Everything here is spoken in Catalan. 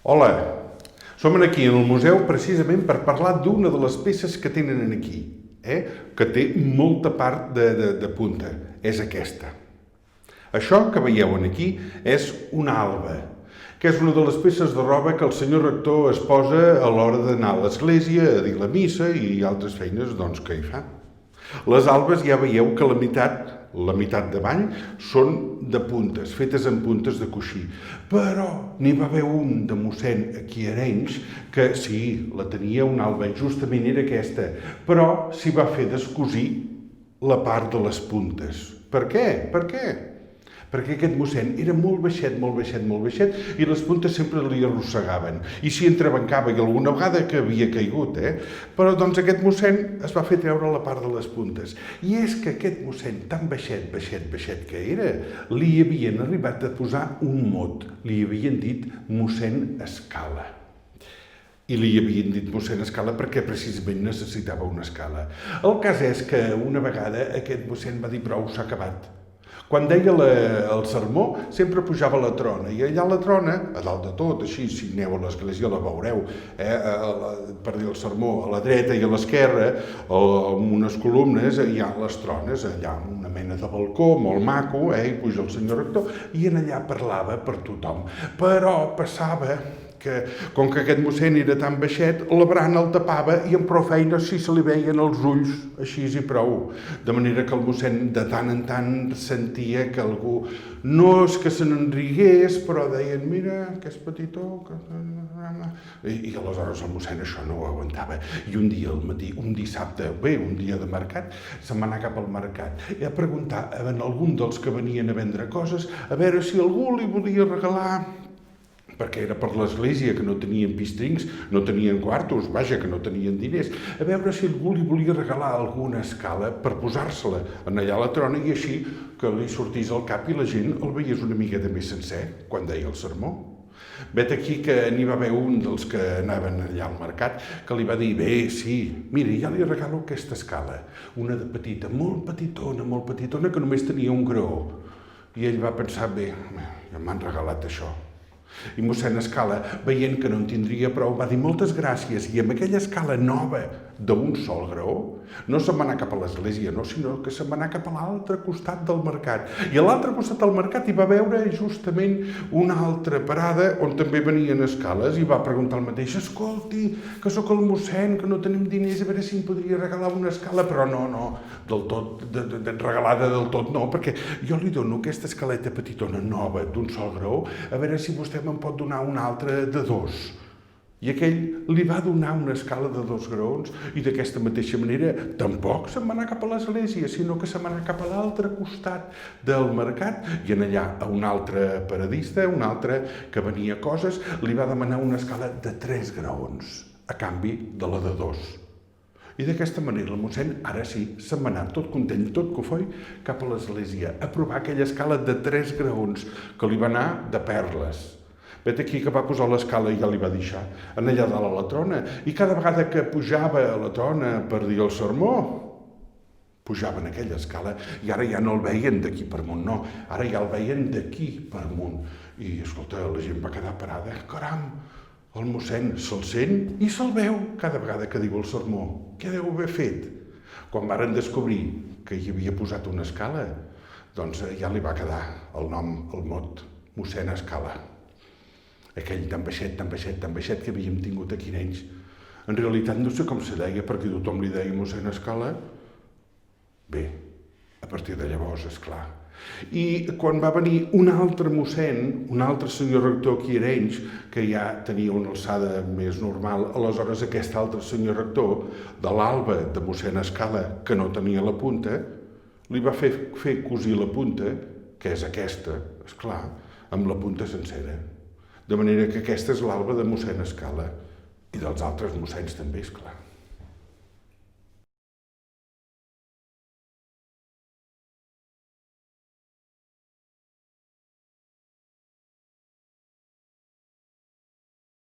Hola, som aquí en el museu precisament per parlar d'una de les peces que tenen aquí, que té molta part de punta, és aquesta. Això que veieu aquí és una alba, que és una de les peces de roba que el senyor rector es posa a l'hora d'anar a l'església, a dir la missa i altres feines que hi fa. Les albes ja veieu que la meitat de bany són de puntes, fetes en puntes de coixí. Però n'hi va haver un de mossèn aquí a Arenys que sí, la tenia una alba, justament era aquesta, però s'hi va fer descosir la part de les puntes. Per què? Per què? Perquè aquest mossèn era molt baixet, i les puntes sempre li arrossegaven. I s'hi entrebancava, i alguna vegada que havia caigut, Però aquest mossèn es va fer treure la part de les puntes. I és que aquest mossèn, tan baixet que era, li havien arribat a posar un mot. Li havien dit mossèn Escala. I li havien dit mossèn Escala perquè precisament necessitava una escala. El cas és que una vegada aquest mossèn va dir prou, s'ha acabat. Quan deia el sermó, sempre pujava a la trona, i allà a la trona, a dalt de tot, així, si aneu a l'església la veureu, per dir el sermó, a la dreta i a l'esquerra, amb unes columnes, hi ha les trones, allà una mena de balcó molt maco, i puja el senyor rector, i en allà parlava per tothom. Però passava que, com que aquest mossèn era tan baixet, la barana el tapava i amb prou feina sí se li veien els ulls, així i prou. De manera que el mossèn de tant en tant sentia que algú no és que se n'enrigués, però deien, mira, que és petitó, I aleshores el mossèn això no ho aguantava. I un dia al matí, un dissabte, un dia de mercat, se'n va anar cap al mercat i a preguntar a algun dels que venien a vendre coses a veure si algú li volia regalar, perquè era per l'església, que no tenien pistrings, no tenien quartos, vaja, que no tenien diners, a veure si algú li volia regalar alguna escala per posar-se-la allà a la trona i així que li sortís al cap i la gent el veiés una miqueta més sencer quan deia el sermó. Vet aquí que n'hi va haver un dels que anaven allà al mercat que li va dir, bé, sí, mira, ja li regalo aquesta escala, una de petita, molt petitona, que només tenia un graó. I ell va pensar, bé, ja m'han regalat això. I mossèn Escala, veient que no en tindria prou, va dir moltes gràcies, i amb aquella escala nova d'un sol graó no se'n va anar cap a l'església, no, sinó que se'n va anar cap a l'altre costat del mercat. I a l'altre costat del mercat hi va veure justament una altra parada on també venien escales i va preguntar el mateix, escolti, que sóc el mossèn, que no tenim diners, a veure si em podria regalar una escala, però no, del tot, regalada del tot no, perquè jo li dono aquesta escaleta petitona nova d'un sol graó, a veure si vostè me'n pot donar una altra de dos. I aquell li va donar una escala de 2 graons i d'aquesta mateixa manera tampoc se'n va anar cap a l'església, sinó que se'n va anar cap a l'altre costat del mercat i en allà a un altre paradista, un altre que venia coses, li va demanar una escala de 3 graons a canvi de la de 2. I d'aquesta manera el mossèn, ara sí, se'n va anar tot content, tot cofoi, cap a l'església a provar aquella escala de 3 graons que li va anar de perles. Vet aquí que va posar l'escala i ja li va deixar en allà dalt a la trona. I cada vegada que pujava a la trona per dir el sermó, pujava en aquella escala i ara ja no el veien d'aquí per amunt, no. Ara ja el veien d'aquí per amunt. I, escolta, la gent va quedar parada. Caram, el mossèn se'l sent i se'l veu cada vegada que diu el sermó. Què deu haver fet? Quan varen descobrir que hi havia posat una escala, doncs ja li va quedar el nom, el mot, mossèn Escala. Aquell tan baixet que havíem tingut aquí a Arenys. En realitat no sé com se deia, perquè tothom li deia mossèn Escala. Bé, a partir de llavors, esclar. I quan va venir un altre mossèn, un altre senyor rector aquí a Arenys, que ja tenia una alçada més normal, aleshores aquest altre senyor rector, de l'alba de mossèn Escala, que no tenia la punta, li va fer cosir la punta, que és aquesta, esclar, amb la punta sencera. De manera que aquesta és l'alba de mossèn Escala i dels altres mossèns també, esclar.